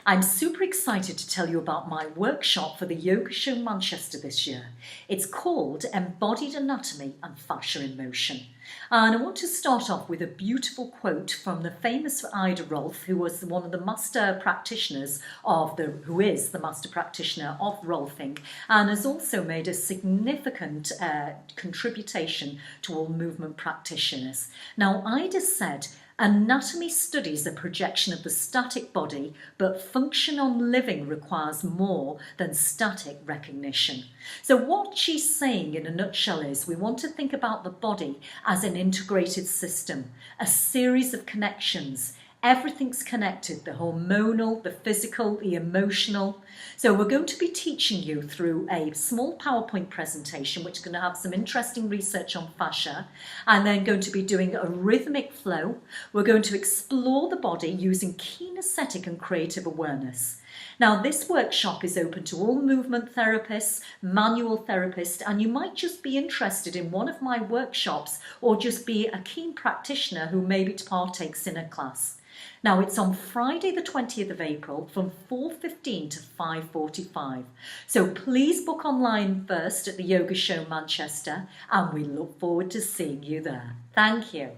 I'm super excited to tell you about my workshop for the Yoga Show Manchester this year. It's called Embodied Anatomy and Fascia in Motion. And I want to start off with a beautiful quote from the famous Ida Rolf, who was one of the master practitioners who is the master practitioner of Rolfing, and has also made a significant contribution to all movement practitioners. Now, Ida said, "Anatomy studies a projection of the static body, but function on living requires more than static recognition." So what she's saying in a nutshell is we want to think about the body as an integrated system, a series of connections. Everything's connected, the hormonal, the physical, the emotional. So we're going to be teaching you through a small PowerPoint presentation, which is going to have some interesting research on fascia, and then going to be doing a rhythmic flow. We're going to explore the body using kinesthetic and creative awareness. Now, this workshop is open to all movement therapists, manual therapists, and you might just be interested in one of my workshops or just be a keen practitioner who maybe partakes in a class. Now, it's on Friday the 20th of April from 4:15 to 5:45. So please book online first at the Yoga Show Manchester, and we look forward to seeing you there. Thank you.